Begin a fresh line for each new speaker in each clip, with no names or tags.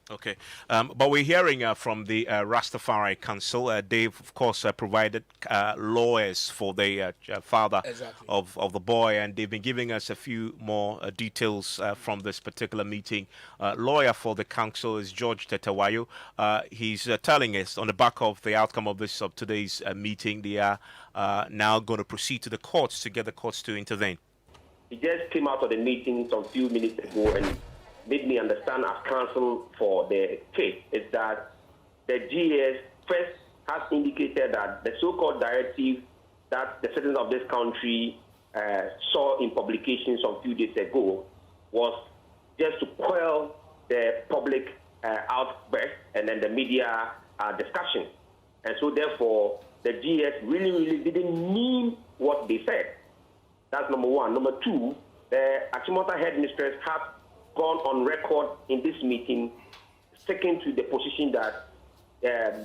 Okay, but we're hearing from the Rastafari Council. They've, of course, provided lawyers for the father of the boy, and they've been giving us a few more details from this particular meeting. Lawyer for the council is George Tetawayo. He's telling us on the back of the outcome of today's meeting, they are now going to proceed to the courts to get the courts to intervene.
He just came out of the meeting some few minutes ago and made me understand as counsel for the case is that the GS first has indicated that the so-called directive that the citizens of this country saw in publication some few days ago was just to quell the public outburst and then the media discussion. And so therefore, the GS really didn't mean what they said. That's number one. Number two, the Achimota headmistress has gone on record in this meeting sticking to the position that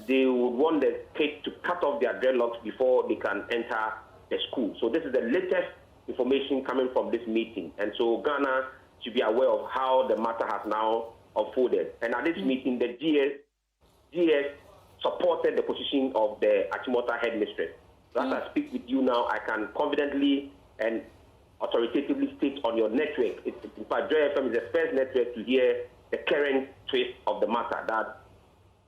they would want the kids to cut off their dreadlocks before they can enter the school. So this is the latest information coming from this meeting. And so Ghana should be aware of how the matter has now unfolded. And at this meeting, the GS supported the position of the Achimota headmistress. So as I speak with you now, I can confidently and authoritatively state on your network. In fact, Joy FM is the first network to hear the current twist of the matter. That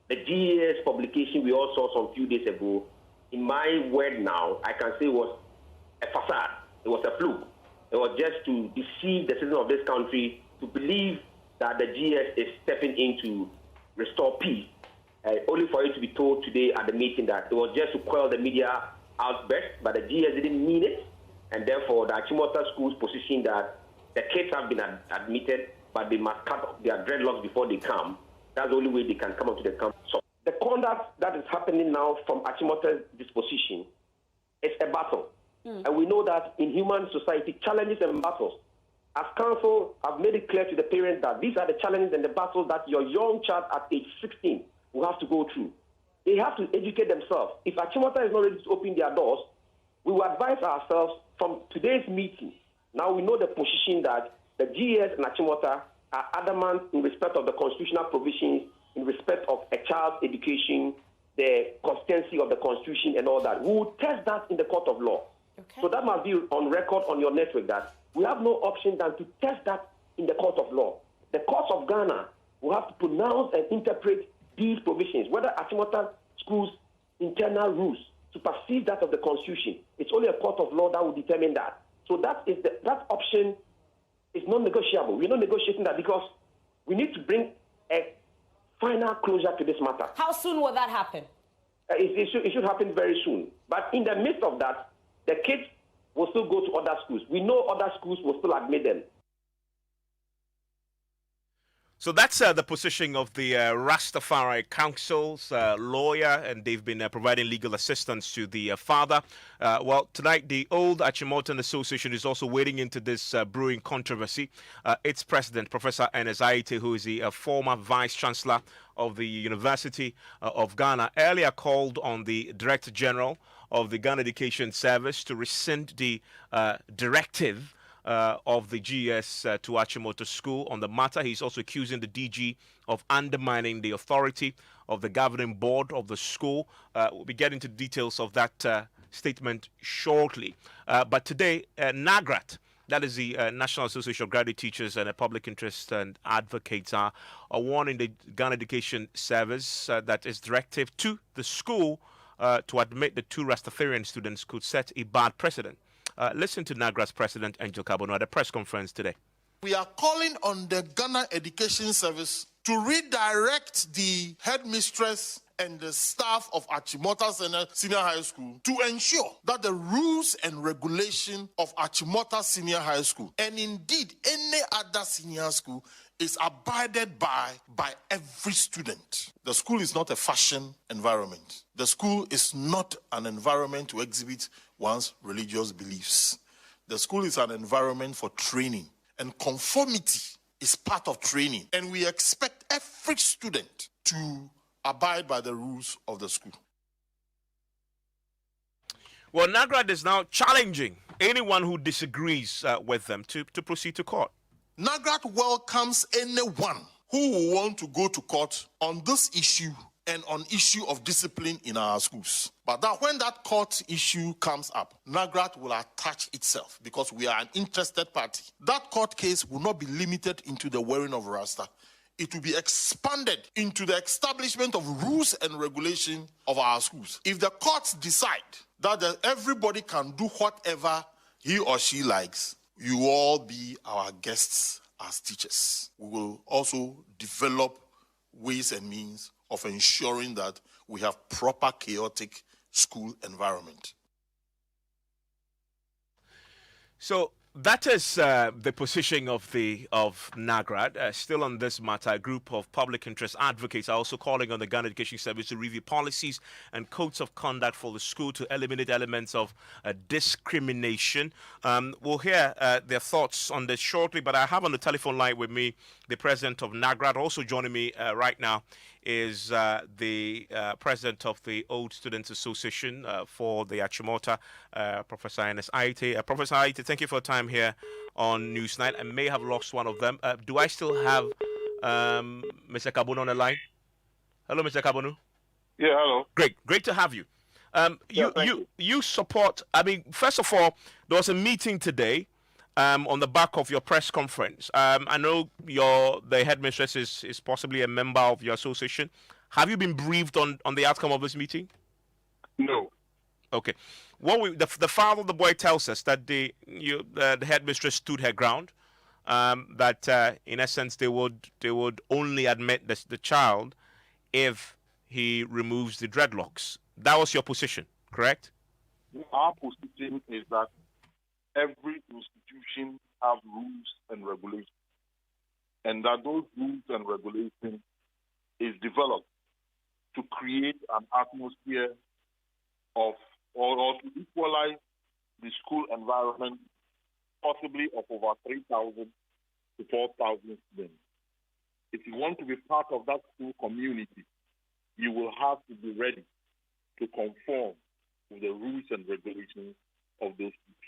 the GES publication we all saw some few days ago, in my word now, I can say was a facade. It was a fluke. It was just to deceive the citizens of this country to believe that the GS is stepping in to restore peace, only for it to be told today at the meeting that it was just to quell the media outburst, but the GS didn't mean it. And therefore, the Achimota school's position that the kids have been admitted, but they must cut their dreadlocks before they come. That's the only way they can come up to the camp. So the conduct that is happening now from Achimota's disposition is a battle. And we know that in human society, challenges and battles. As council, I've made it clear to the parents that these are the challenges and the battles that your young child at age 16 will have to go through. They have to educate themselves. If Achimota is not ready to open their doors, we will advise ourselves from today's meeting. Now we know the position that the GS and Achimota are adamant in respect of the constitutional provisions, in respect of a child's education, the consistency of the Constitution and all that. We will test that in the court of law. Okay. So that must be on record on your network that we have no option than to test that in the court of law. The courts of Ghana will have to pronounce and interpret these provisions, whether Achimota schools' internal rules supersede that of the Constitution. It's only a court of law that will determine that. So that option is non-negotiable. We're not negotiating that because we need to bring a final closure to this matter.
How soon will that happen?
It should happen very soon. But in the midst of that, the kids will still go to other schools. We know other schools will still admit them.
So that's the position of the Rastafari Council's lawyer, and they've been providing legal assistance to the father. Well, tonight, the Old Achimotan Association is also wading into this brewing controversy. Its president, Professor Ernest Aite, who is the former vice-chancellor of the University of Ghana, earlier called on the Director General of the Ghana Education Service to rescind the directive of the GS to Achimota School on the matter. He's also accusing the DG of undermining the authority of the governing board of the school. We'll be getting to the details of that statement shortly. But today, NAGRAT, that is the National Association of Graduate Teachers and Public Interest and Advocates, are warning the Ghana Education Service that its directive to the school to admit the two Rastafarian students could set a bad precedent. Listen to NAGRA's president, Angel Kabono, at a press conference today.
We are calling on the Ghana Education Service to redirect the headmistress and the staff of Achimota Senior High School to ensure that the rules and regulation of Achimota Senior High School, and indeed any other senior school, is abided by every student. The school is not a fashion environment. The school is not an environment to exhibit one's religious beliefs. The school is an environment for training, and conformity is part of training. And we expect every student to abide by the rules of the school.
Well, NAGRAT is now challenging anyone who disagrees with them to proceed to court.
NAGRAT welcomes anyone who will want to go to court on this issue and on issue of discipline in our schools. But that when that court issue comes up, NAGRAT will attach itself because we are an interested party. That court case will not be limited into the wearing of rasta. It will be expanded into the establishment of rules and regulation of our schools. If the courts decide that everybody can do whatever he or she likes, you will all be our guests as teachers. We will also develop ways and means of ensuring that we have proper chaotic school environment.
So that is the position of NAGRAT. Still on this matter, a group of public interest advocates are also calling on the Ghana Education Service to review policies and codes of conduct for the school to eliminate elements of discrimination. We'll hear their thoughts on this shortly, but I have on the telephone line with me the president of NAGRAT. Also joining me right now is the president of the Old Students Association for the Achimota, Professor Ines Aite. Professor Aite, thank you for your time here on Newsnight. I may have lost one of them. Do I still have Mr. Kabunu on the line? Hello, Mr. Kabunu.
Yeah, hello.
Great to have you. You support, I mean, first of all, there was a meeting today on the back of your press conference. I know the headmistress is possibly a member of your association. Have you been briefed on the outcome of this meeting?
No.
Okay. The father of the boy tells us that the headmistress stood her ground. That in essence they would only admit the child if he removes the dreadlocks. That was your position, correct?
Our position is that every institution have rules and regulations, and that those rules and regulations is developed to create an atmosphere of or to equalize the school environment, possibly of over 3,000 to 4,000 students. If you want to be part of that school community, you will have to be ready to conform with the rules and regulations of those schools.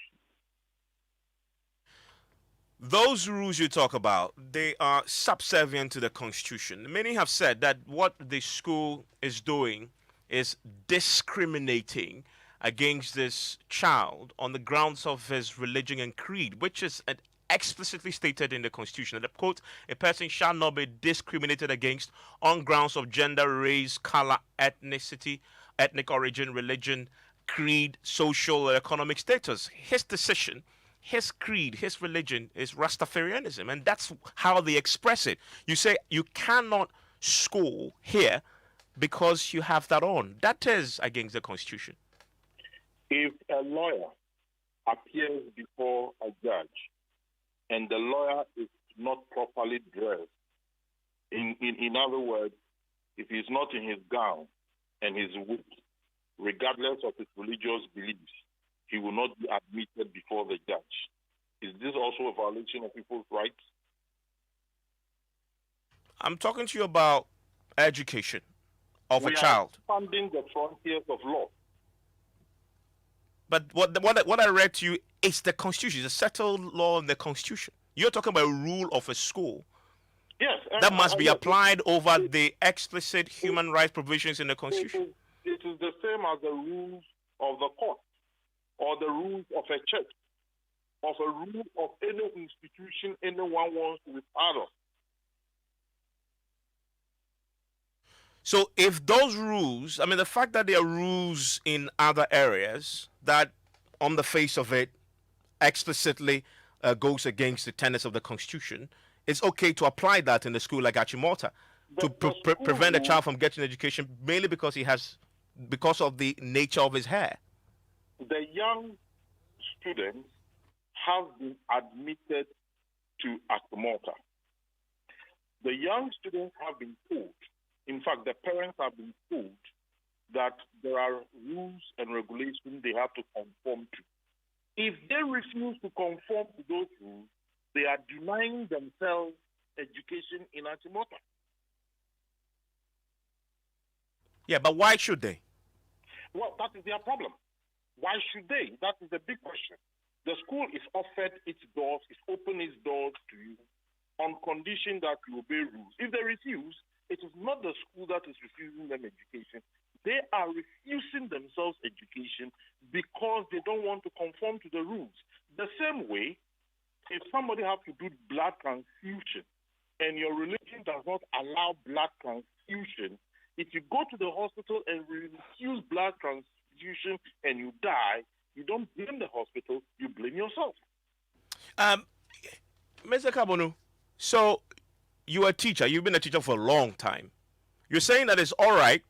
Those rules you talk about, they are subservient to the Constitution. Many have said that what the school is doing is discriminating against this child on the grounds of his religion and creed, which is explicitly stated in the Constitution. That, quote, a person shall not be discriminated against on grounds of gender, race, color, ethnicity, ethnic origin, religion, creed, social or economic status. His decision, his creed, his religion is Rastafarianism, and that's how they express it. You say you cannot score here because you have that on. That is against the Constitution.
If a lawyer appears before a judge and the lawyer is not properly dressed, in other words, if he's not in his gown and his wig, regardless of his religious beliefs, he will not be admitted before the judge. Is this also a violation of people's rights?
I'm talking to you about education of a child.
We are expanding the frontiers of law.
But what I read to you is the Constitution. It's a settled law in the Constitution. You're talking about a rule of a school.
Yes.
That must be applied over the explicit human rights provisions in the Constitution.
It is the same as the rules of the court or the rules of a church, of a rule of any institution anyone wants to be part of.
So if those rules, I mean, the fact that there are rules in other areas that on the face of it explicitly goes against the tenets of the Constitution, it's okay to apply that in a school like Achimota to prevent a child from getting education mainly because of the nature of his hair.
The young students have been admitted to Achimota. The young students have been told, in fact, the parents have been told that there are rules and regulations they have to conform to. If they refuse to conform to those rules, they are denying themselves education in Achimota.
Yeah, but why should they?
Well, that is their problem. Why should they? That is the big question. The school is offered its doors, it's opened its doors to you on condition that you obey rules. If they refuse, it is not the school that is refusing them education. They are refusing themselves education because they don't want to conform to the rules. The same way, if somebody has to do blood transfusion and your religion does not allow blood transfusion, if you go to the hospital and refuse blood transfusion and you die, you don't blame the hospital, you blame yourself.
Mr. Kabonu, so you're a teacher. You've been a teacher for a long time. You're saying that it's all right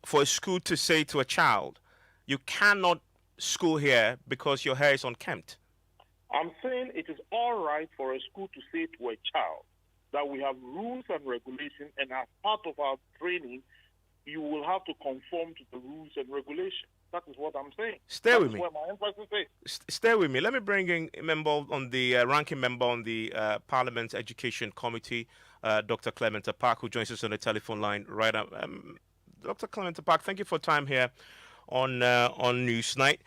for a school to say to a child, you cannot school here because your hair is unkempt.
I'm saying it is all right for a school to say to a child that we have rules and regulations, and as part of our training, you will have to conform to the rules and regulations. That is what I'm saying.
Stay with me.
That's what my emphasis is.
Stay with me. Let me bring in a member on the ranking member on the Parliament's Education Committee, Dr. Clement Park, who joins us on the telephone line right now. Dr. Clement Park, thank you for time here on Newsnight.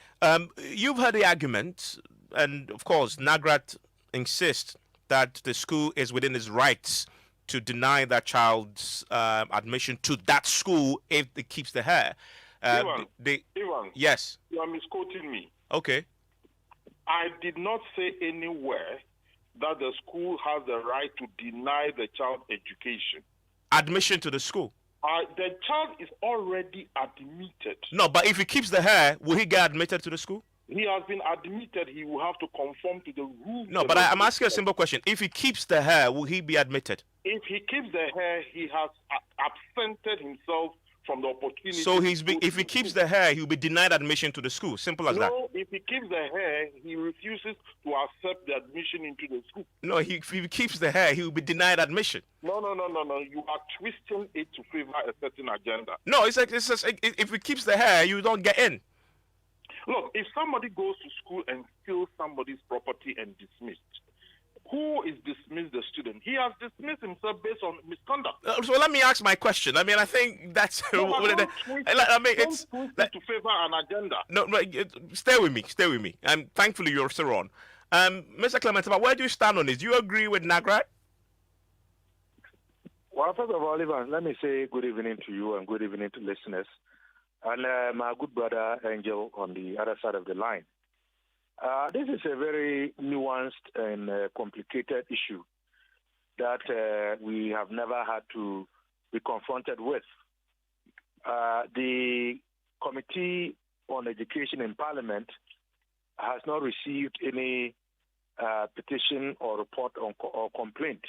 You've heard the argument, and of course, Nagrat insists that the school is within its rights to deny that child's admission to that school if it keeps the hair.
Ivan,
yes.
You are misquoting me.
Okay.
I did not say anywhere that the school has the right to deny the child education.
Admission to the school.
The child is already admitted.
No, but if he keeps the hair, will he get admitted to the school?
He has been admitted. He will have to conform to the rules.
No, but I'm asking a simple question. If he keeps the hair, will he be admitted?
If he keeps the hair, he has absented himself from the opportunity.
So if he keeps the hair, he'll be denied admission to the school. Simple as that.
No, if he keeps the hair, he refuses to accept the admission into the school.
No, if he keeps the hair, he'll be denied admission.
No. You are twisting it to favor a certain agenda.
No, it's like if he keeps the hair, you don't get in.
Look, if somebody goes to school and steals somebody's property and dismissed, who is dismissed the student? He has dismissed himself based on misconduct.
So let me ask my question. I mean, I think that's.
It's to favor an agenda.
No, stay with me. Thankfully, you're still on. Mr. Clement, where do you stand on this? Do you agree with Nagrat?
Well, first of all, Ivan, let me say good evening to you and good evening to listeners. And my good brother Angel on the other side of the line. This is a very nuanced and complicated issue that we have never had to be confronted with. The Committee on Education in Parliament has not received any petition or report or complaint.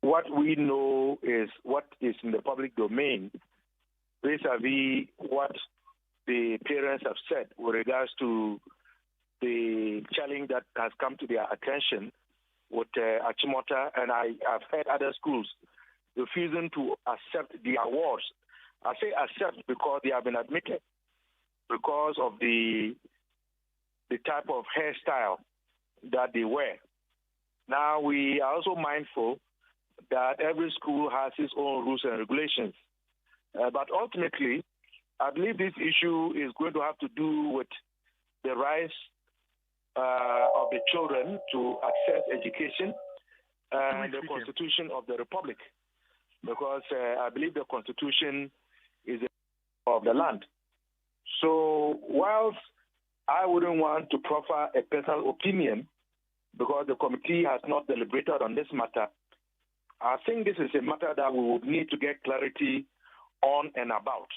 What we know is what is in the public domain vis-a-vis what the parents have said with regards to the challenge that has come to their attention with Achimota, and I have heard other schools refusing to accept the awards. I say accept because they have been admitted because of the type of hairstyle that they wear. Now, we are also mindful that every school has its own rules and regulations. But ultimately, I believe this issue is going to have to do with the rights of the children to access education and the Constitution of the Republic, because I believe the Constitution is of the land. So whilst I wouldn't want to proffer a personal opinion, because the committee has not deliberated on this matter, I think this is a matter that we would need to get clarity on and about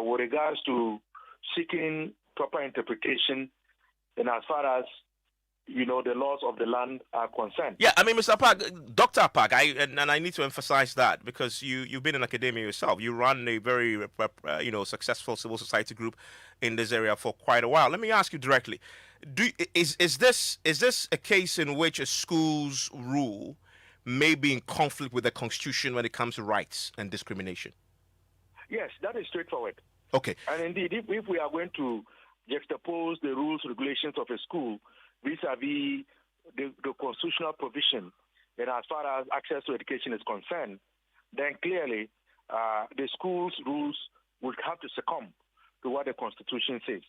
with regards to seeking proper interpretation and as far as, you know, the laws of the land are concerned.
Yeah, I mean, Mr. Park, Dr. Park, I need to emphasize that because you've been in academia yourself. You run a very, successful civil society group in this area for quite a while. Let me ask you directly: is this a case in which a school's rule may be in conflict with the Constitution when it comes to rights and discrimination?
Yes, that is straightforward.
Okay.
And indeed, if we are going to juxtapose the rules, regulations of a school vis-a-vis the constitutional provision, and as far as access to education is concerned, then clearly the school's rules would have to succumb to what the Constitution says.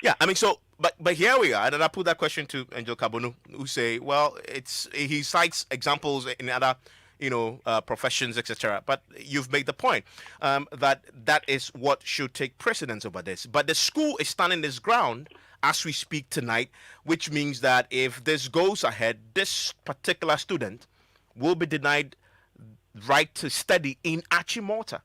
Yeah, I mean, so But here we are, and then I put that question to Angel Kabonu, who say, well, he cites examples in other, professions, etc. But you've made the point that is what should take precedence over this. But the school is standing this ground as we speak tonight, which means that if this goes ahead, this particular student will be denied right to study in Achimota.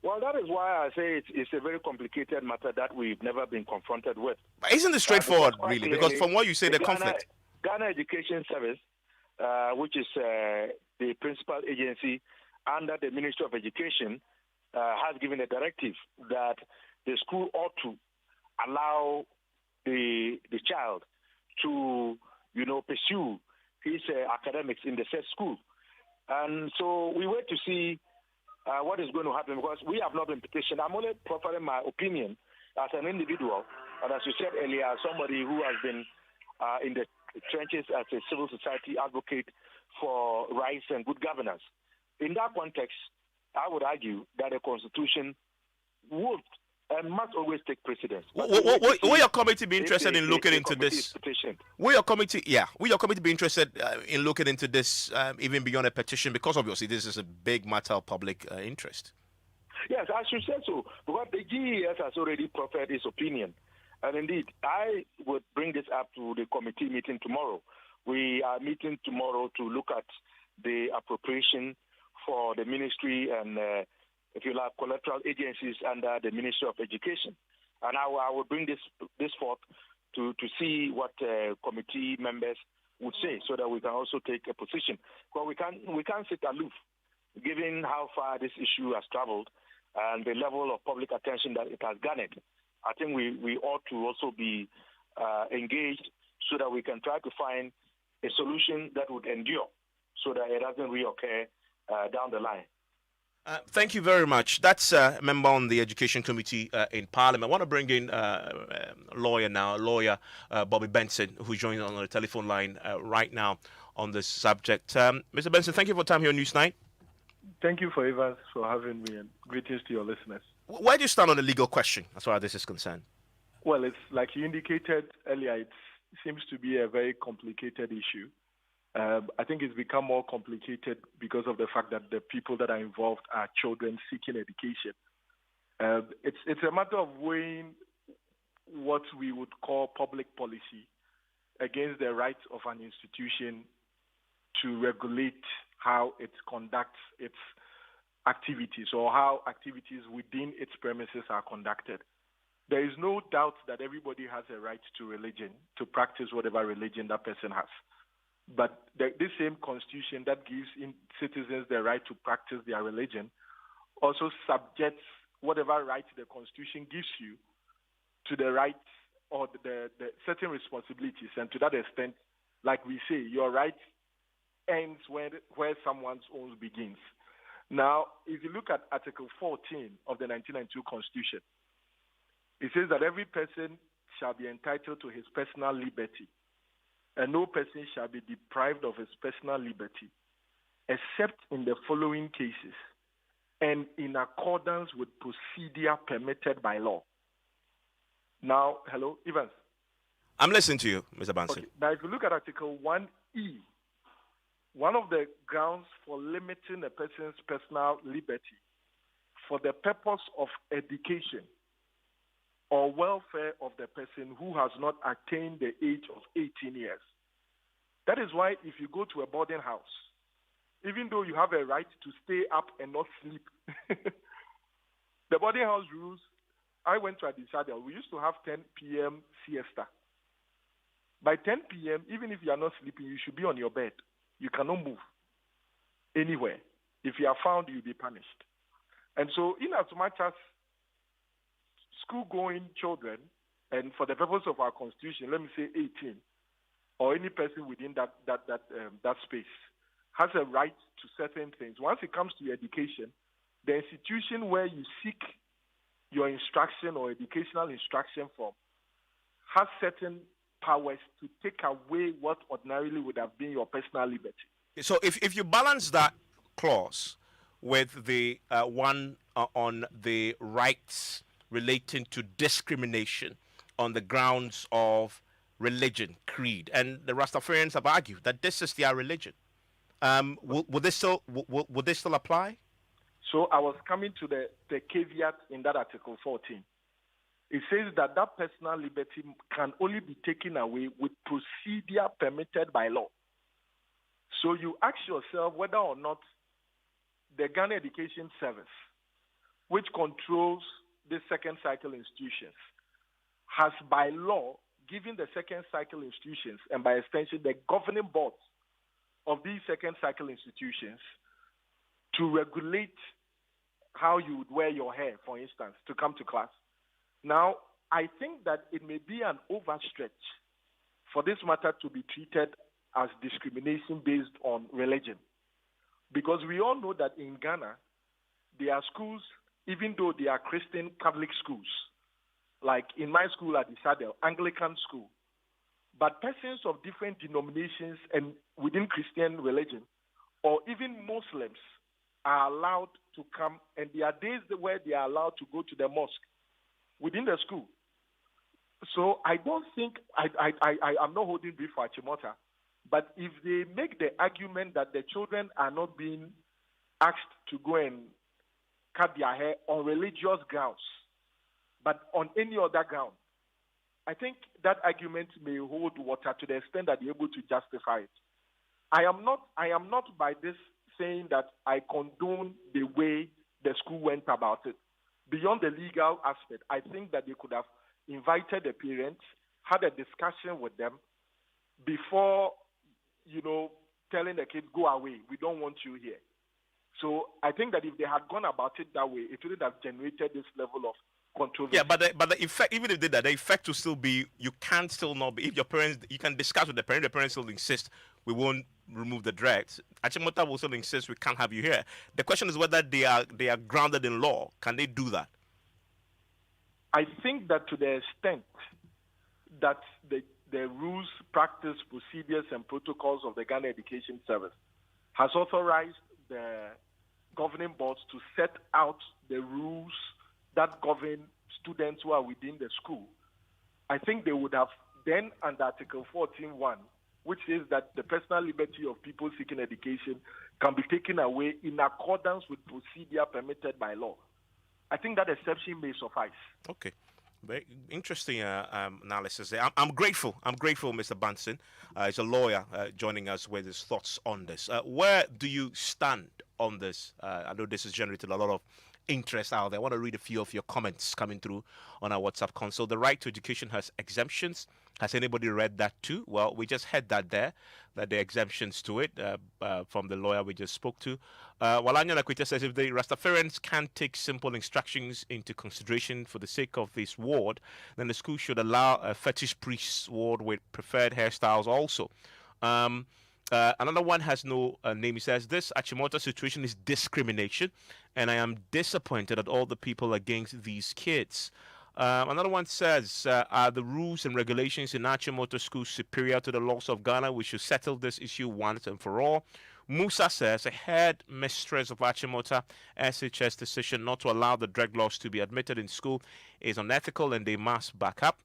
Well, that is why I say it's a very complicated matter that we've never been confronted with.
But isn't it straightforward, really? Because from what you say, the conflict.
Ghana Education Service, which is the principal agency under the Ministry of Education, has given a directive that the school ought to allow the child to, pursue his academics in the said school. And so we wait to see what is going to happen, because we have not been petitioned. I'm only providing my opinion as an individual, and as you said earlier, somebody who has been in the trenches as a civil society advocate for rights and good governance. In that context, I would argue that the Constitution would and must always take precedence.
Will your committee be interested in looking into this? Will your committee be interested in looking into this even beyond a petition? Because obviously this is a big matter of public interest.
Yes, I should say so, because the GES has already proffered its opinion. And indeed, I would bring this up to the committee meeting tomorrow. We are meeting tomorrow to look at the appropriation for the ministry and if you like, collateral agencies under the Ministry of Education. And I will bring this forth to see what committee members would say, so that we can also take a position. Well, we can't sit aloof, given how far this issue has traveled and the level of public attention that it has garnered. I think we ought to also be engaged so that we can try to find a solution that would endure, so that it doesn't reoccur down the line.
Thank you very much. That's a member on the Education Committee in Parliament. I want to bring in lawyer Bobby Benson, who's joining on the telephone line right now on this subject. Mr. Benson, thank you for your time here on Newsnight.
Thank you, for Evans, for having me, and greetings to your listeners.
Where do you stand on the legal question as far as this is concerned?
Well, it's like you indicated earlier, it seems to be a very complicated issue. I think it's become more complicated because of the fact that the people that are involved are children seeking education. It's a matter of weighing what we would call public policy against the rights of an institution to regulate how it conducts its activities, or how activities within its premises are conducted. There is no doubt that everybody has a right to religion, to practice whatever religion that person has. But this same constitution that gives citizens the right to practice their religion also subjects whatever rights the constitution gives you to the rights or the certain responsibilities. And to that extent, like we say, your right ends where someone's own begins. Now, if you look at Article 14 of the 1992 Constitution, it says that every person shall be entitled to his personal liberty, and no person shall be deprived of his personal liberty, except in the following cases, and in accordance with procedure permitted by law. Now, hello, Evans.
I'm listening to you, Mr. Bansi.
Okay. Now, if you look at Article 1E, one of the grounds for limiting a person's personal liberty for the purpose of education or welfare of the person who has not attained the age of 18 years. That is why if you go to a boarding house, even though you have a right to stay up and not sleep, the boarding house rules, I went to Adisada, we used to have 10 p.m. siesta. By 10 p.m., even if you are not sleeping, you should be on your bed. You cannot move anywhere. If you are found, you'll be punished. And so, in as much as school-going children, and for the purpose of our constitution, let me say 18, or any person within that space, has a right to certain things. Once it comes to education, the institution where you seek your instruction or educational instruction from has certain powers to take away what ordinarily would have been your personal liberty.
So if you balance that clause with the one on the rights relating to discrimination on the grounds of religion, creed, and the Rastafarians have argued that this is their religion. Would this still apply?
So I was coming to the caveat in that Article 14. It says that personal liberty can only be taken away with procedure permitted by law. So you ask yourself whether or not the Ghana Education Service, which controls the second cycle institutions, has by law given the second cycle institutions, and by extension the governing boards of these second cycle institutions, to regulate how you would wear your hair, for instance, to come to class. Now, I think that it may be an overstretch for this matter to be treated as discrimination based on religion. Because we all know that in Ghana, there are schools, even though they are Christian Catholic schools, like in my school at Isadel, Anglican school, but persons of different denominations and within Christian religion, or even Muslims, are allowed to come, and there are days where they are allowed to go to the mosque within the school. So I don't think, I'm not holding brief for Achimota, but if they make the argument that the children are not being asked to go and cut their hair on religious grounds, but on any other ground, I think that argument may hold water to the extent that they're able to justify it. I am not by this saying that I condone the way the school went about it. Beyond the legal aspect, I think that they could have invited the parents, had a discussion with them before, telling the kids, go away, we don't want you here. So I think that if they had gone about it that way, it wouldn't have generated this level of controversy.
Yeah, but the effect, even if they did that, the effect will still be, you can still not be, if your parents, you can discuss with the parents still insist, we won't remove the dreads. Achimota will still insist, we can't have you here. The question is whether they are grounded in law. Can they do that?
I think that to the extent that the rules, practice, procedures, and protocols of the Ghana Education Service has authorized the governing boards to set out the rules that govern students who are within the school, I think they would have then, under Article 14.1, which says that the personal liberty of people seeking education can be taken away in accordance with procedure permitted by law. I think that exception may suffice.
Okay. Very interesting analysis there. I'm grateful. I'm grateful, Mr. Bunsen. He's a lawyer joining us with his thoughts on this. Where do you stand on this? I know this has generated a lot of interest out there. I want to read a few of your comments coming through on our WhatsApp console. The right to education has exemptions. Has anybody read that too? Well, we just had that there, that there are exemptions to it from the lawyer we just spoke to. Walanya Nakwita says, if the Rastafarians can't take simple instructions into consideration for the sake of this ward, then the school should allow a fetish priest ward with preferred hairstyles also. Another one has no name. He says, this Achimota situation is discrimination, and I am disappointed at all the people against these kids. Another one says, are the rules and regulations in Achimota schools superior to the laws of Ghana? We should settle this issue once and for all. Musa says, a head mistress of Achimota SHS decision not to allow the dreadlocks to be admitted in school is unethical and they must back up.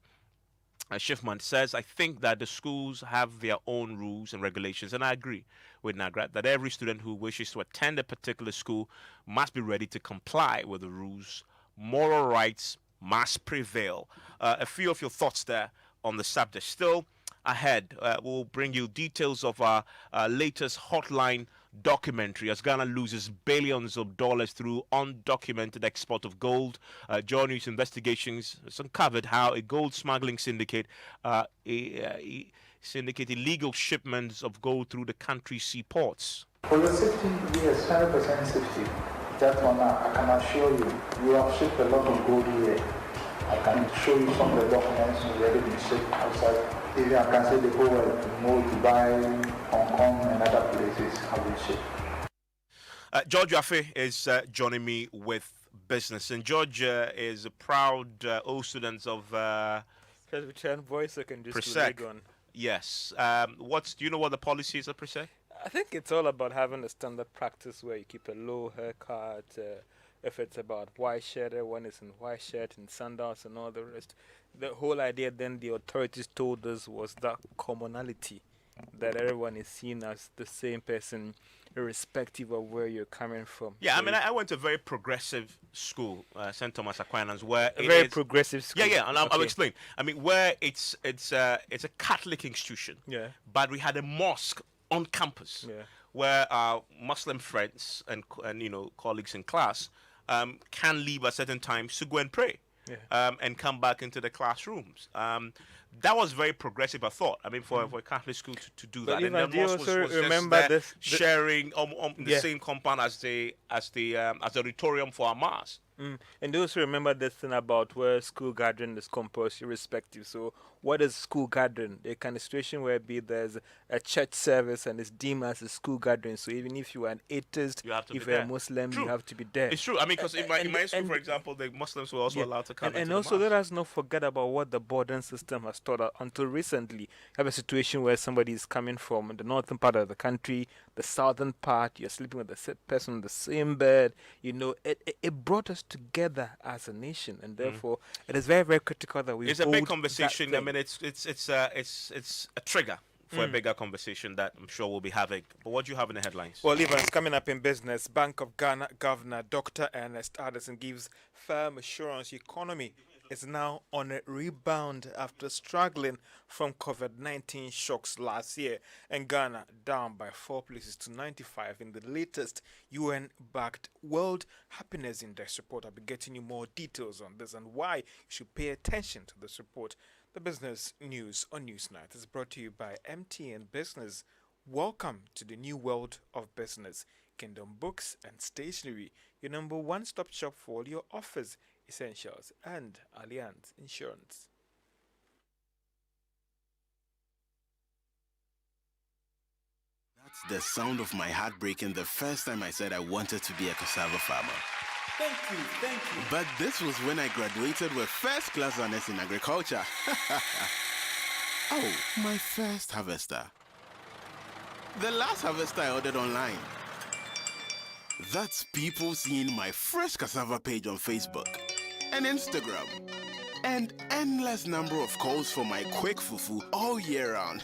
Schiffman says, I think that the schools have their own rules and regulations, and I agree with Nagrat that every student who wishes to attend a particular school must be ready to comply with the rules. Moral rights must prevail. A few of your thoughts there on the subject. Still ahead, we'll bring you details of our latest hotline documentary as Ghana loses billions of dollars through undocumented export of gold. Joy News Investigations has uncovered how a gold smuggling syndicate illegal shipments of gold through the country's seaports.
For your safety, yes, 100% safety. That one, I can assure you, you have shipped a lot of gold here. I can show you some of the documents already been shipped outside. Even I can say the whole world, Dubai, Hong Kong, and other places have been shipped.
George Yaffe is joining me with business, and George is a proud old student of
Presbyterian Boys Secondary
Presec.
School.
Yes. Do you know what the policy is at Presec?
I think it's all about having a standard practice where you keep a low haircut, if it's about white shirt, everyone is in white shirt and sandals and all the rest. The whole idea then the authorities told us was that commonality, that everyone is seen as the same person, irrespective of where you're coming from.
Yeah,
So
I mean, I went to a very progressive school, St. Thomas Aquinas, where
a
it
very
is-
progressive school.
Yeah, and I'll
Okay.
explain. I mean, where it's a Catholic institution.
Yeah.
But we had a mosque on campus.
Yeah.
Where our Muslim friends and colleagues in class can leave at certain times to go and pray.
Yeah.
And come back into the classrooms. That was very progressive, I thought. I mean, for a Catholic school to do
But
that. And
even
the
do you
mosque
also
was just
remember
there
this-
sharing in the
Yeah.
same compound as the auditorium for our mass.
And also remember this thing about where school gathering is compulsory respective. So what is school gathering? A kind of situation where there's a church service and it's deemed as a school gathering. So even if you are an atheist,
You have to
if
be
you're
there.
a Muslim,
True.
you have to be there.
It's true. I mean, because in my school,
and-
for example, the Muslims were also
Yeah.
allowed to come
And
into
also
the
let
mosque.
us not forget about what the boarding system has taught us. Until recently, you have a situation where somebody is coming from the northern part of the country, the southern part, you're sleeping with the person in the same bed. It brought us together as a nation, and therefore it is very, very critical that we
It's a
hold
big
that
conversation. I
thing.
mean, it's a trigger for a bigger conversation that I'm sure we'll be having. But what do you have in the headlines?
Well, Evans, coming up in business, Bank of Ghana Governor Dr. Ernest Addison gives firm assurance economy is now on a rebound after struggling from COVID-19 shocks last year, and Ghana down by 4 places to 95 in the latest UN-backed World Happiness Index report. I'll be getting you more details on this and why you should pay attention to this report. The business news on Newsnight is brought to you by MTN Business. Welcome to the new world of business. Kingdom Books and Stationery, your number one-stop shop for all your offers, essentials, and Allianz Insurance.
That's the sound of my heart breaking the first time I said I wanted to be a cassava farmer.
Thank you.
But this was when I graduated with first class honors in agriculture. Oh, my first harvester. The last harvester I ordered online. That's people seeing my fresh cassava page on Facebook and Instagram. And endless number of calls for my quick fufu all year round.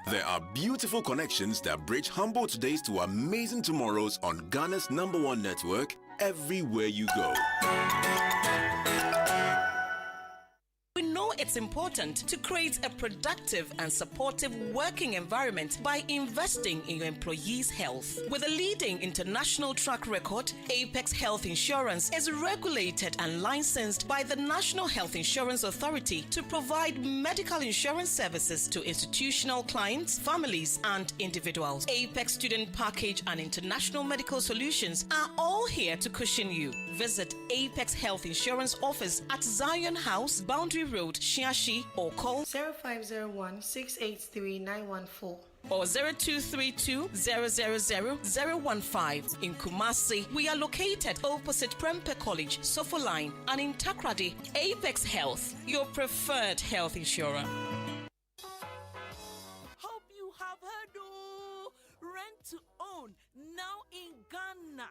There are beautiful connections that bridge humble todays to amazing tomorrows on Ghana's #1 network, everywhere you go.
We know it's important to create a productive and supportive working environment by investing in your employees' health. With a leading international track record, Apex Health Insurance is regulated and licensed by the National Health Insurance Authority to provide medical insurance services to institutional clients, families, and individuals. Apex Student Package and International Medical Solutions are all here to cushion you. Visit Apex Health Insurance Office at Zion House, Boundary Road, Shiashi, or call
0501 683 914.
or 0232 000 015. In Kumasi, we are located opposite Prempeh College, Sofo Line, and in Takrady, Apex Health, your preferred health insurer.
Hope you have heard rent to own now in Ghana.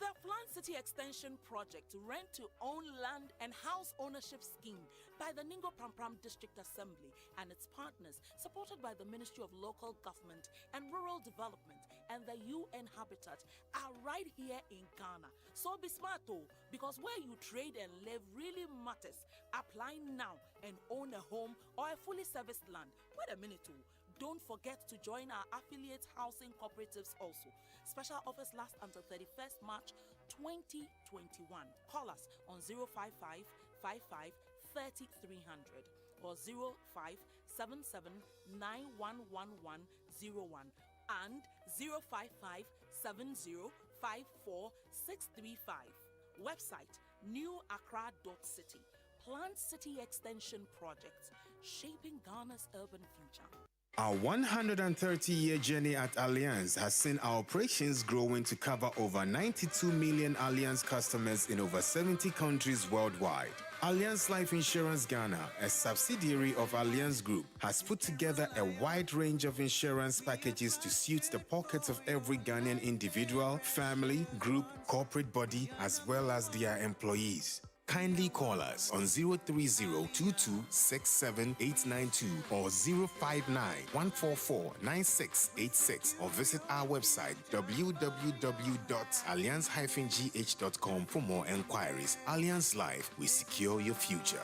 The Flan City Extension Project Rent to Own Land and House Ownership Scheme by the Ningo Prampram District Assembly and its partners, supported by the Ministry of Local Government and Rural Development and the UN Habitat, are right here in Ghana. So be smart though, because where you trade and live really matters. Apply now and own a home or a fully serviced land. Wait a minute too. Don't forget to join our affiliate housing cooperatives also. Special offers last until 31st March 2021. Call us on 055 55 3300 or 0577 911101 and 055 70 54 635. Website newaccra.city. Plant City Extension Project, shaping Ghana's urban future.
Our 130-year journey at Allianz has seen our operations growing to cover over 92 million Allianz customers in over 70 countries worldwide. Allianz Life Insurance Ghana, a subsidiary of Allianz Group, has put together a wide range of insurance packages to suit the pockets of every Ghanaian individual, family, group, corporate body, as well as their employees. Kindly call us on 030-2267-892 or 059-144-9686 or visit our website www.allianz-gh.com for more enquiries. Allianz Life, we secure your future.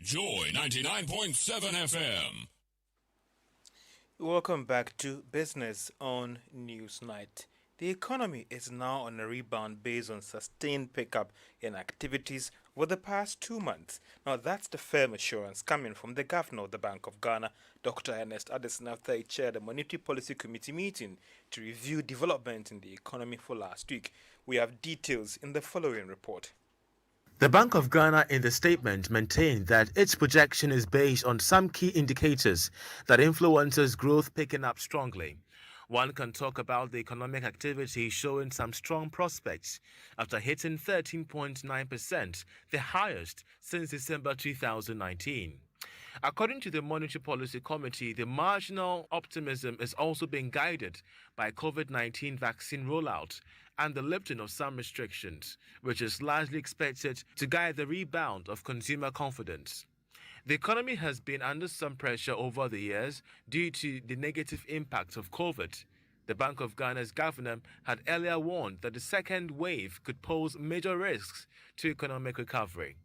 Joy 99.7 FM.
Welcome back to Business on Newsnight. The economy is now on a rebound based on sustained pickup in activities over the past 2 months. Now, that's the firm assurance coming from the Governor of the Bank of Ghana, Dr. Ernest Addison, after he chaired a Monetary Policy Committee meeting to review development in the economy for last week. We have details in the following report.
The Bank of Ghana in the statement maintained that its projection is based on some key indicators that influences growth picking up strongly. One can talk about the economic activity showing some strong prospects after hitting 13.9%, the highest since December 2019. According to the Monetary Policy Committee, the marginal optimism is also being guided by COVID-19 vaccine rollout and the lifting of some restrictions, which is largely expected to guide the rebound of consumer confidence. The economy has been under some pressure over the years due to the negative impact of COVID. The Bank of Ghana's governor had earlier warned that the second wave could pose major risks to economic recovery.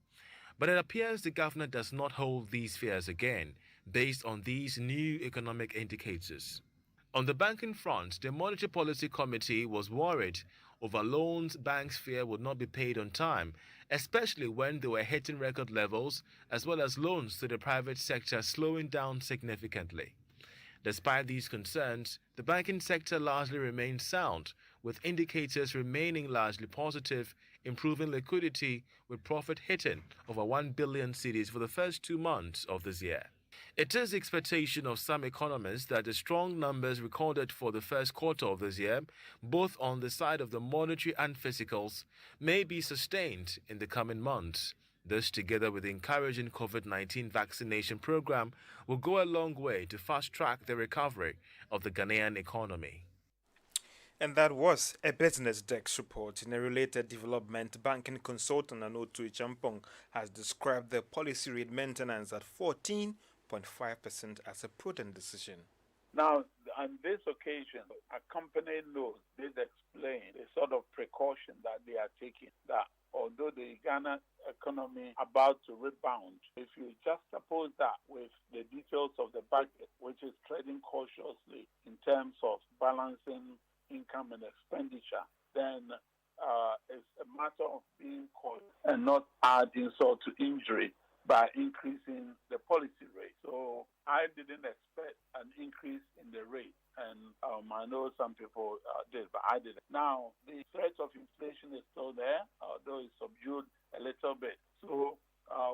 But it appears the governor does not hold these fears again, based on these new economic indicators. On the banking front, the Monetary Policy Committee was worried over loans banks fear would not be paid on time, especially when they were hitting record levels, as well as loans to the private sector slowing down significantly. Despite these concerns, the banking sector largely remains sound, with indicators remaining largely positive, improving liquidity, with profit hitting over 1 billion cedis for the first 2 months of this year. It is the expectation of some economists that the strong numbers recorded for the first quarter of this year, both on the side of the monetary and physicals, may be sustained in the coming months. This, together with the encouraging COVID-19 vaccination program, will go a long way to fast-track the recovery of the Ghanaian economy.
And that was a Business Desk report. In a related development, banking consultant Anotu Champong has described the policy rate maintenance at 14.5% as a prudent decision.
Now, on this occasion, accompanying notes did explain the sort of precaution that they are taking, that although the Ghana economy about to rebound, if you juxtapose that with the details of the budget, which is treading cautiously in terms of balancing income and expenditure, then it's a matter of being cautious and not add insult to injury by increasing the policy rate. So I didn't expect an increase in the rate, and I know some people did, but I didn't. Now, the threat of inflation is still there, although it's subdued a little bit. So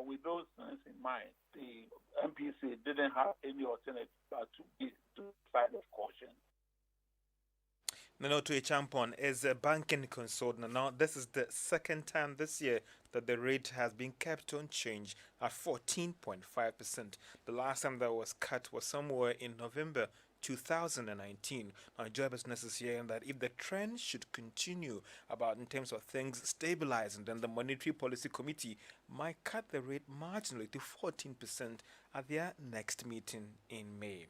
with those things in mind, the MPC didn't have any alternative but to be to the side of caution.
Nanotu Champon is a banking consultant. Now, this is the second time this year that the rate has been kept unchanged at 14.5%. The last time that was cut was somewhere in November 2019. Now, Joy Business is hearing that if the trend should continue about in terms of things stabilizing, then the Monetary Policy Committee might cut the rate marginally to 14% at their next meeting in May.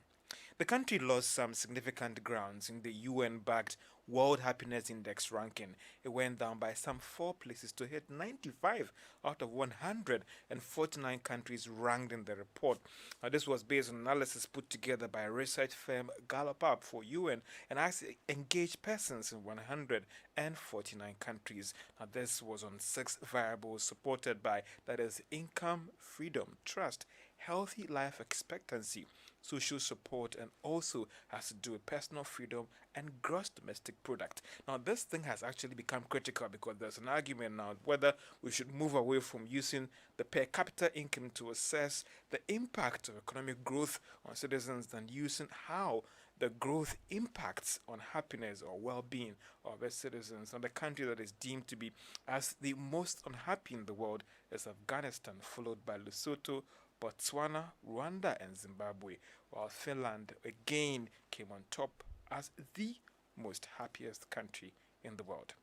The country lost some significant grounds in the UN-backed World Happiness Index ranking. It went down by some 4 places to hit 95 out of 149 countries ranked in the report. Now, this was based on analysis put together by research firm Gallup for UN and asked engaged persons in 149 countries. Now, this was on 6 variables supported by, that is, income, freedom, trust, healthy life expectancy, social support, and also has to do with personal freedom and gross domestic product. Now, this thing has actually become critical because there's an argument now whether we should move away from using the per capita income to assess the impact of economic growth on citizens than using how the growth impacts on happiness or well-being of its citizens. Now, the country that is deemed to be as the most unhappy in the world is Afghanistan, followed by Lesotho, Botswana, Rwanda, and Zimbabwe, while Finland again came on top as the most happiest country in the world.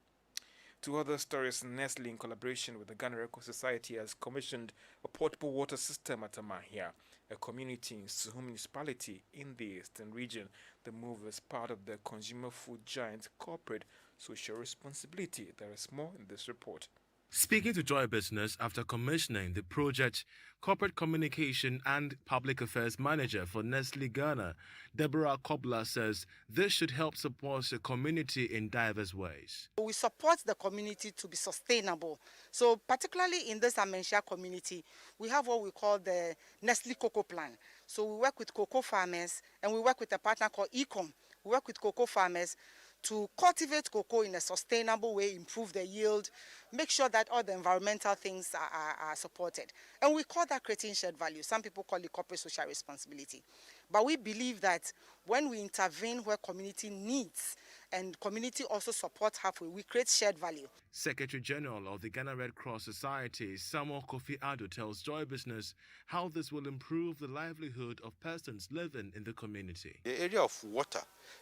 Two other stories. Nestle, in collaboration with the Ghana Red Cross Society, has commissioned a portable water system at Amahia, a community in Suhum municipality in the eastern region. The move is part of the consumer food giant's corporate social responsibility. There is more in this report.
Speaking to Joy Business after commissioning the project, Corporate Communication and Public Affairs Manager for Nestle Ghana, Deborah Kobler, says this should help support the community in diverse ways.
We support the community to be sustainable. So particularly in this Amenshia community, we have what we call the Nestle Cocoa Plan. So we work with cocoa farmers and we work with a partner called Ecom. We work with cocoa farmers to cultivate cocoa in a sustainable way, improve the yield, make sure that all the environmental things are supported. And we call that creating shared value. Some people call it corporate social responsibility. But we believe that when we intervene where community needs and community also supports halfway, we create shared value.
Secretary General of the Ghana Red Cross Society, Samuel Kofi Addo, tells Joy Business how this will improve the livelihood of persons living in the community.
The area of water,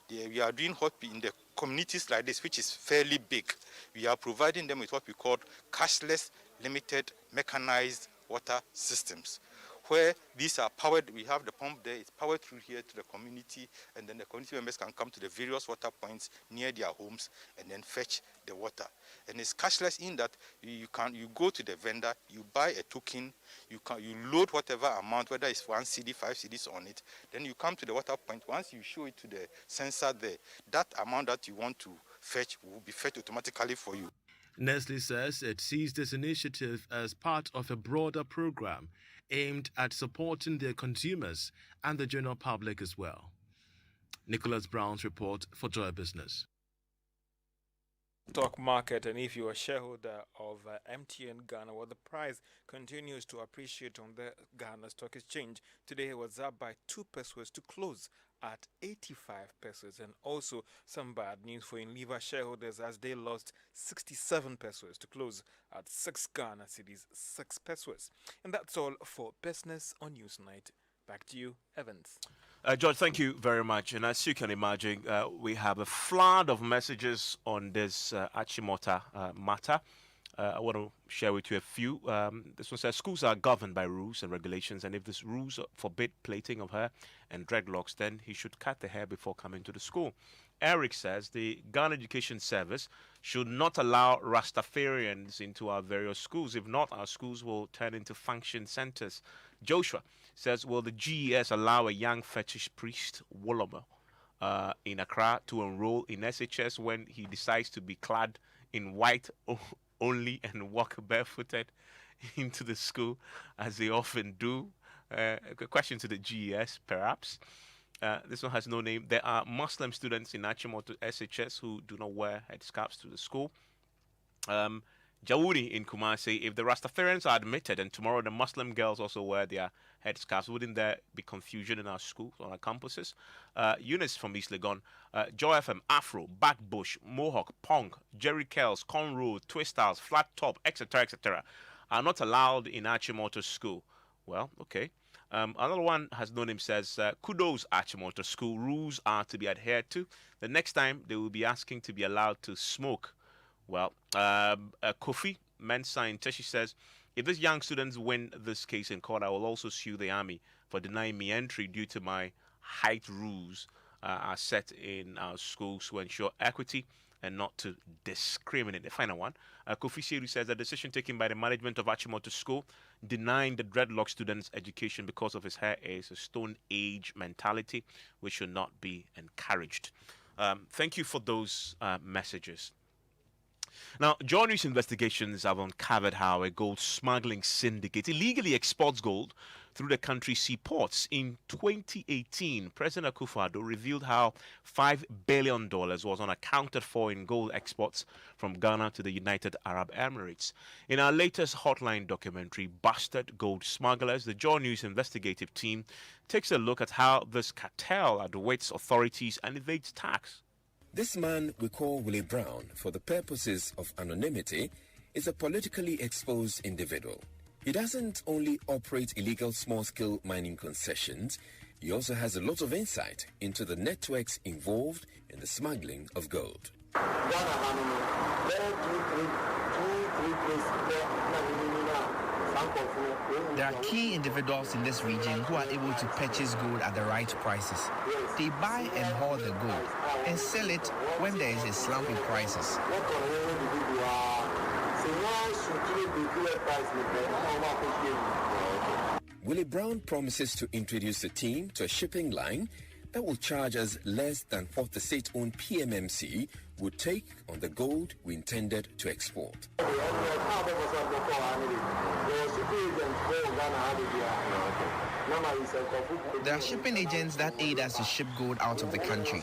we are doing what in the communities like this, which is fairly big. We are providing them with what we call cashless, limited, mechanized water systems, where these are powered. We have the pump there, it's powered through here to the community, and then the community members can come to the various water points near their homes and then fetch the water. And it's cashless in that you go to the vendor, you buy a token, you load whatever amount, whether it's 1 CD, 5 CDs on it, then you come to the water point. Once you show it to the sensor there, that amount that you want to fetch will be fetched automatically for you.
Nestle says it sees this initiative as part of a broader program aimed at supporting their consumers and the general public as well. Nicholas Brown's report for Joy Business.
Stock market, and if you're a shareholder of MTN Ghana, well, the price continues to appreciate on the Ghana Stock Exchange. Today it was up by 2 pesos to close at 85 pesos, and also some bad news for Unilever shareholders as they lost 67 pesos to close at 6 Ghana cedis, 6 pesos. And that's all for Business on Newsnight. Back to you, Evans.
George, thank you very much. And as you can imagine, we have a flood of messages on this Achimota matter. I want to share with you a few. This one says, schools are governed by rules and regulations, and if these rules forbid plaiting of hair and dreadlocks, then he should cut the hair before coming to the school. Eric says the Ghana Education Service should not allow Rastafarians into our various schools. If not, our schools will turn into function centers. Joshua says, will the GES allow a young fetish priest, Woloma, in Accra to enroll in SHS when he decides to be clad in white only and walk barefooted into the school, as they often do? A question to the GES, perhaps. This one has no name. There are Muslim students in Achimota SHS who do not wear headscarves to the school. Jawuri in Kumasi, if the Rastafarians are admitted and tomorrow the Muslim girls also wear their headscarves, wouldn't there be confusion in our schools, on our campuses? Eunice from East Legon, Joy FM, Afro, Backbush, Mohawk, Punk, Jerry Kells, Conroe, Twisters, Flat Top, etc., etc., are not allowed in Achimota school. Well, okay. Another one has no name, says, kudos Achimota school, rules are to be adhered to. The next time they will be asking to be allowed to smoke. Well, Kofi Mensah in Teshi says, if these young students win this case in court, I will also sue the army for denying me entry due to my height rules are set in our schools to ensure equity and not to discriminate. The final one, Kofi Seru says, the decision taken by the management of Achimota School denying the dreadlock students education because of his hair is a stone age mentality which should not be encouraged. Thank you for those messages. Now, Joy News investigations have uncovered how a gold smuggling syndicate illegally exports gold through the country's seaports. In 2018, President Akufo-Addo revealed how $5 billion was unaccounted for in gold exports from Ghana to the United Arab Emirates. In our latest Hotline documentary, Bastard Gold Smugglers, the Joy News investigative team takes a look at how this cartel outwits authorities and evades tax.
This man we call Willie Brown, for the purposes of anonymity, is a politically exposed individual. He doesn't only operate illegal small-scale mining concessions, he also has a lot of insight into the networks involved in the smuggling of gold.
There are key individuals in this region who are able to purchase gold at the right prices. They buy and hoard the gold and sell it when there is a slump in prices.
Willie Brown promises to introduce the team to a shipping line that will charge us less than what the state-owned PMMC would take on the gold we intended to export.
There are shipping agents that aid us to ship gold out of the country.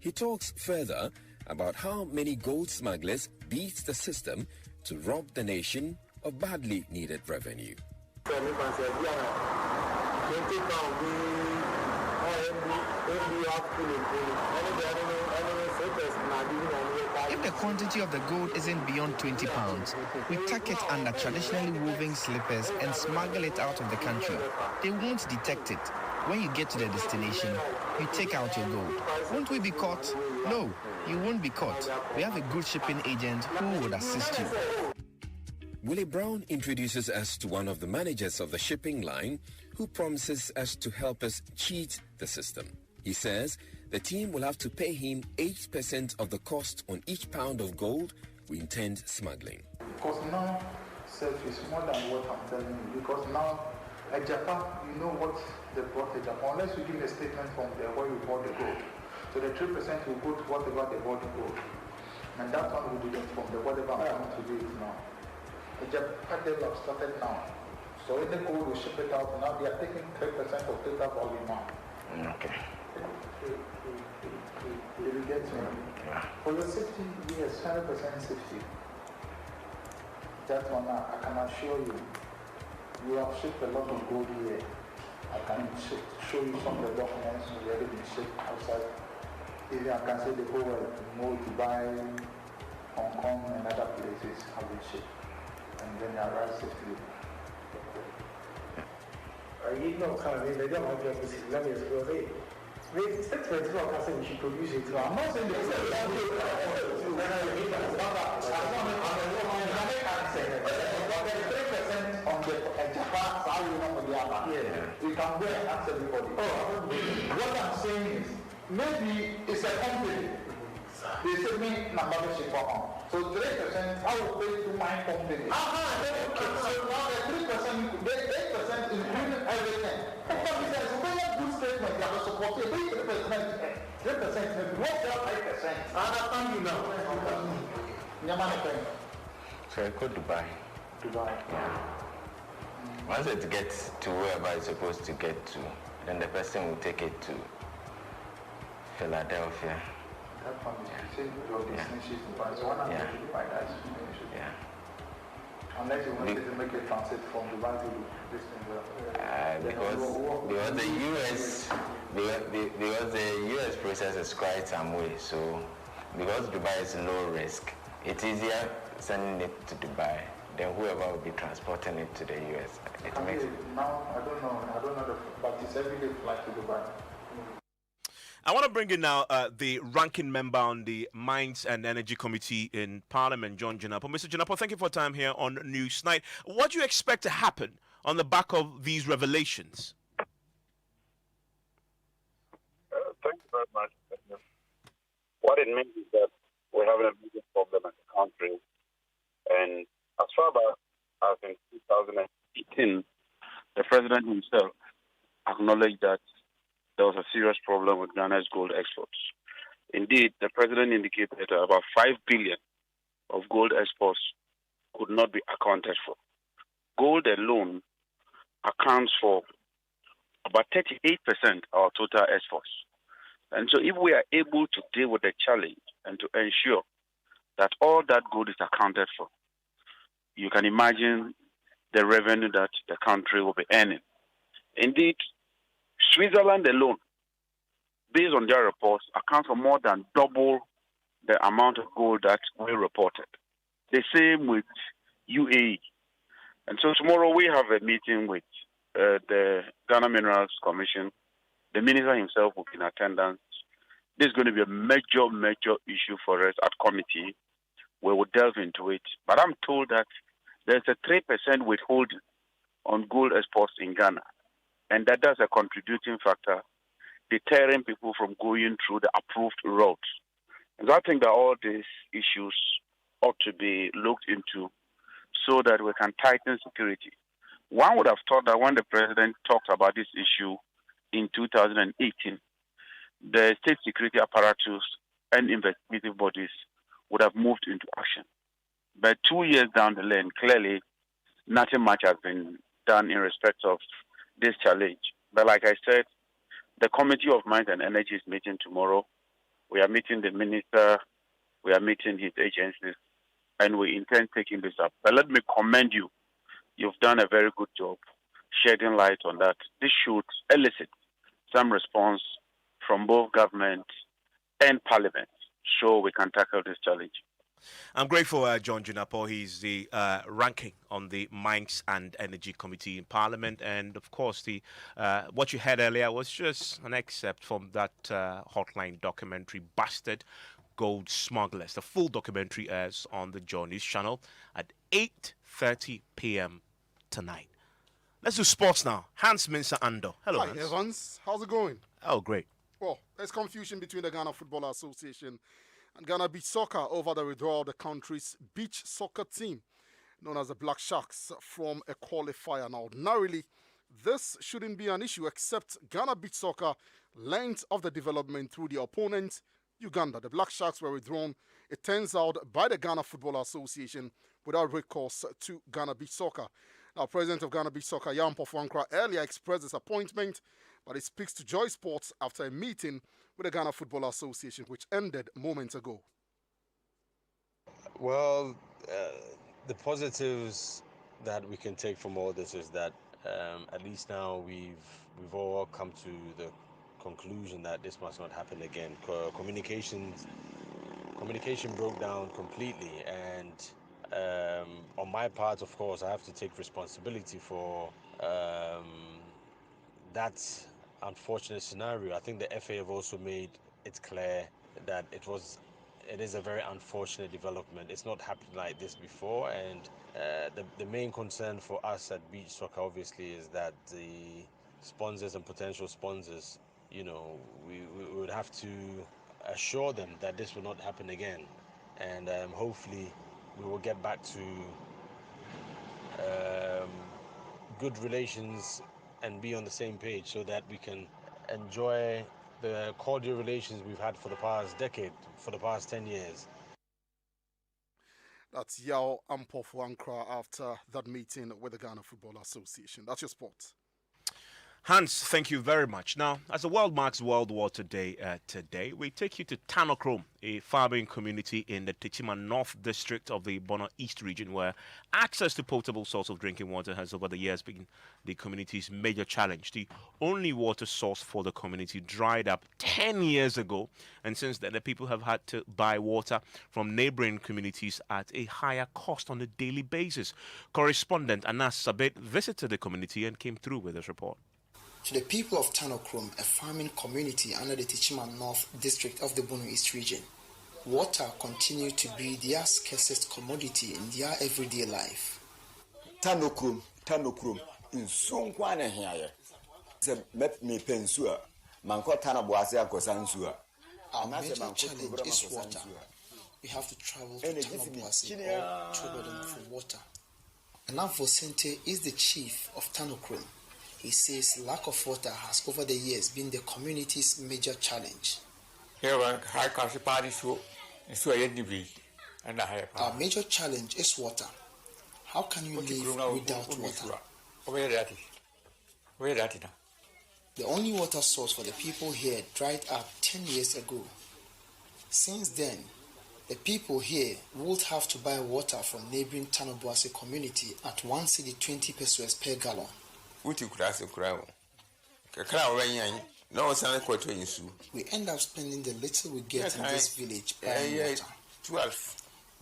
He talks further about how many gold smugglers beat the system to rob the nation of badly needed revenue.
If the quantity of the gold isn't beyond 20 pounds, we tuck it under traditionally woven slippers and smuggle it out of the country. They won't detect it. When you get to the destination, you take out your gold. Won't we be caught? No, you won't be caught. We have a good shipping agent who would assist you.
Willie Brown introduces us to one of the managers of the shipping line who promises us to help us cheat the system. He says the team will have to pay him 8% of the cost on each pound of gold we intend smuggling.
Because now, self is more than what I'm telling you. Because now, at Japan, you know what they brought to Japan. Unless you give a statement from there where you bought the gold. So the 3% will go to whatever they bought the gold. And that one will be from the whatever I'm going to do it now. At Japan, they have started now. So in the gold, we ship it out. Now they are taking 3% of total volume now.
Okay.
You will get me. For your safety, yes, 100% safety. That one, I can assure you. You have shipped a lot of gold here. I can show you some of the documents we already been shipped outside. Even I can say the whole Mo, Dubai, Hong Kong, and other places have been shipped. And then they arrive safely.
You know, they don't have your business. Let me explain. The statement is not saying you should produce it. I'm not saying this.
You can go and ask everybody. What I'm saying is, maybe it's a company. They say me membership on. So 3% I will pay to my company. So now the 3% you could get 8% including everything. Company says, when you have good statement, you have to support it. 3%, maybe what's that 8%? I understand you now.
So I go to Dubai.
Dubai.
Yeah. Once it gets to wherever it's supposed to get to, then the person will take it to Philadelphia.
That one is your destination is Dubai. So when I'm going to Dubai, that's finished.
Yeah.
Unless you want to make a transit from Dubai to this
because the US process is quite some way. So because Dubai is low risk, it's easier sending it to Dubai than whoever will be transporting it to the US.
Now I don't know but it's every day flight to Dubai.
I want to bring in now the ranking member on the Mines and Energy Committee in Parliament, John Jinapo. Mr. Jinapo, thank you for your time here on Newsnight. What do you expect to happen on the back of these revelations?
Thank you very much. What it means is that we're having a major problem in the country. And as far back as in 2018, the president himself acknowledged that
there was a serious problem with Ghana's gold exports. Indeed, the president indicated that about 5 billion of gold exports could not be accounted for. Gold alone accounts for about 38% of our total exports. And so if we are able to deal with the challenge and to ensure that all that gold is accounted for, you can imagine the revenue that the country will be earning. Indeed, Switzerland alone, based on their reports, accounts for more than double the amount of gold that we reported. The same with UAE. And so tomorrow we have a meeting with the Ghana Minerals Commission. The minister himself will be in attendance. This is going to be a major, major issue for us at committee. We will delve into it. But I'm told that there's a 3% withholding on gold exports in Ghana. And that's a contributing factor, deterring people from going through the approved routes. And so I think that all these issues ought to be looked into so that we can tighten security. One would have thought that when the president talked about this issue in 2018, the state security apparatus and investigative bodies would have moved into action. But 2 years down the lane, clearly, nothing much has been done in respect of this challenge. But like I said, the Committee of Mines and Energy is meeting tomorrow. We are meeting the minister, we are meeting his agencies, and we intend taking this up. But let me commend you. You've done a very good job shedding light on that. This should elicit some response from both government and parliament so we can tackle this challenge.
I'm grateful, John Junapo. He's the ranking on the Mines and Energy Committee in Parliament. And, of course, the what you heard earlier was just an excerpt from that hotline documentary, Bastard Gold Smugglers. The full documentary airs on the Joy News channel at 8:30 p.m. tonight. Let's do sports now. Evans Mensah Ando. Hello,
Hi,
Hans.
Evans. How's it going?
Oh, great.
Well, there's confusion between the Ghana Football Association and Ghana Beach Soccer over the withdrawal of the country's beach soccer team, known as the Black Sharks, from a qualifier. Now, ordinarily, this shouldn't be an issue, except Ghana Beach Soccer learned of the development through the opponent, Uganda. The Black Sharks were withdrawn, it turns out, by the Ghana Football Association without recourse to Ghana Beach Soccer. Now, President of Ghana Beach Soccer, Jan Pofwankra, earlier expressed disappointment, but he speaks to Joy Sports after a meeting with the Ghana Football Association, which ended moments ago.
Well, the positives that we can take from all this is that at least now we've all come to the conclusion that this must not happen again. Communication broke down completely, and on my part, of course, I have to take responsibility for that unfortunate scenario. I think the FA have also made it clear that it is a very unfortunate development. It's not happened like this before, and the main concern for us at Beach Soccer obviously is that the sponsors and potential sponsors, we would have to assure them that this will not happen again, and hopefully we will get back to good relations and be on the same page so that we can enjoy the cordial relations we've had for the past decade, for the past 10 years.
That's Yao Ampofwankra after that meeting with the Ghana Football Association. That's your sport.
Hans, thank you very much. Now, as the world marks World Water Day today, we take you to Tanokrom, a farming community in the Techima North District of the Bono East region, where access to potable source of drinking water has over the years been the community's major challenge. The only water source for the community dried up 10 years ago, and since then the people have had to buy water from neighboring communities at a higher cost on a daily basis. Correspondent Anas Sabet visited the community and came through with this report.
To the people of Tanokrom, a farming community under the Techima North District of the Bono East region, water continues to be their scarcest commodity in their everyday life.
Tanokrom, nsunkwane hiaye. Se me pensua, manko tanaboase akosa nsua.
Our major challenge is water. We have to travel to Tanaboase or Tobodom for water. Anafo Sente is the chief of Tanokrom. He says lack of water has over the years been the community's major challenge.
Our
major challenge is water. How can you live without water? The only water source for the people here dried up 10 years ago. Since then, the people here would have to buy water from neighboring Tanobuasi community at 1 cedi 20 pesos per gallon. We end up spending the little we get in this village buying water.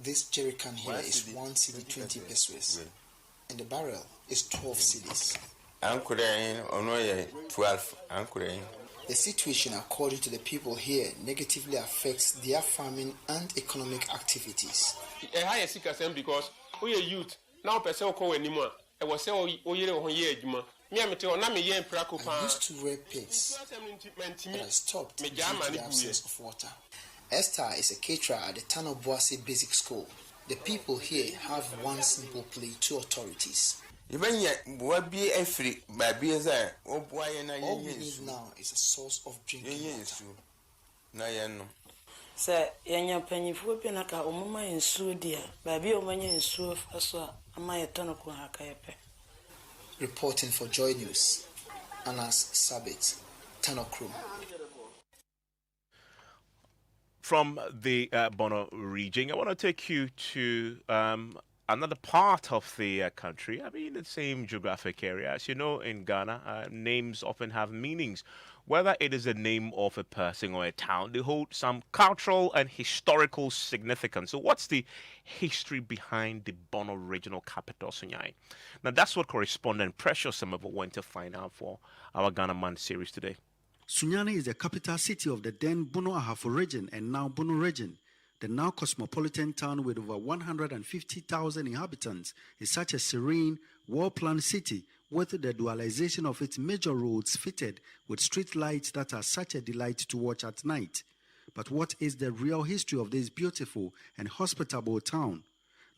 This jerrycan here is 1 cedi 20 pesos, and the barrel is 12 cedis. The situation, according to the people here, negatively affects their farming and economic activities.
Because we are youth now, person call anymore. I was saying, oh, yeah,
I used to rear pigs, but I stopped due to the absence of water. Esther is a caterer at the Tanobuasi Basic School. The people here have one simple plea to authorities. All we need now is a source of drinking water.
Sir, yanya penyifu pinaka umuma insu dia, baby umanya insu aswa amaya tono kuhakayepe.
Reporting for Joy News, Anas Sabit, Tanokrum.
From the Bono region, I want to take you to another part of the country. I mean, the same geographic area. As you know, in Ghana, names often have meanings. Whether it is the name of a person or a town, they hold some cultural and historical significance. So what's the history behind the Bono regional capital, Sunyani? Now, that's what correspondent Precious Semebo went to find out for our Ghana Man series today.
Sunyani is the capital city of the then Bono Ahafo region and now Bono region. The now cosmopolitan town with over 150,000 inhabitants is such a serene, well-planned city with the dualization of its major roads fitted with street lights that are such a delight to watch at night. But what is the real history of this beautiful and hospitable town?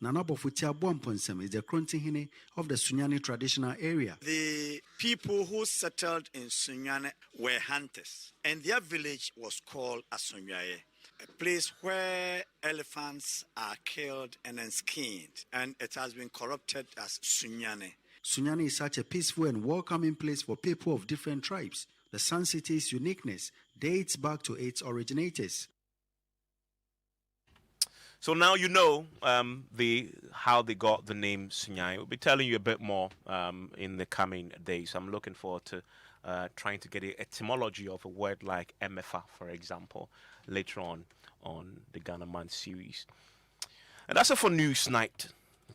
Nana Bofutia Bomponsem is the Krontinhine of the Sunyani traditional area.
The people who settled in Sunyani were hunters, and their village was called Asunyaye, a place where elephants are killed and then skinned, and it has been corrupted as Sunyani.
Sunyani is such a peaceful and welcoming place for people of different tribes. The Sun City's uniqueness dates back to its originators.
So now you know how they got the name Sunyani. We'll be telling you a bit more in the coming days. I'm looking forward to trying to get the etymology of a word like Emefa, for example, later on the Ghana Man series. And that's it for Newsnight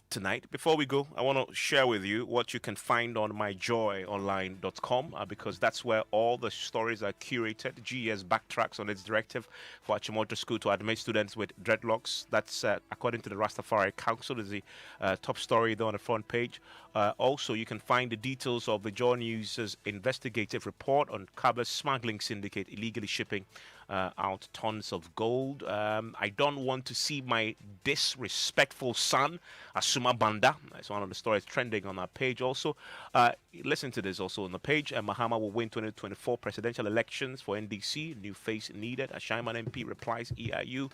tonight. Before we go, I want to share with you what you can find on myjoyonline.com because that's where all the stories are curated. GES backtracks on its directive for Achimota School to admit students with dreadlocks. That's according to the Rastafari Council, is the top story there on the front page. Also, you can find the details of the Joy News' investigative report on Kaba's smuggling syndicate illegally shipping out tons of gold. I don't want to see my disrespectful son, Asuma Banda. That's one of the stories trending on our page also. Listen to this also on the page. Mahama will win 2024 presidential elections for NDC. New face needed. Ashaiman MP replies EIU.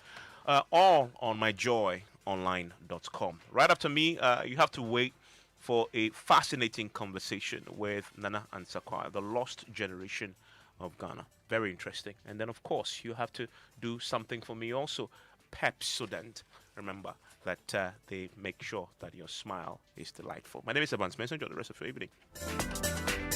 All on myjoyonline.com. Right after me, you have to wait for a fascinating conversation with Nana Ansakwa, the lost generation of Ghana. Very interesting. And then, of course, you have to do something for me also. Pepsodent. Remember that they make sure that your smile is delightful. My name is Evans Mensah. Enjoy the rest of your evening.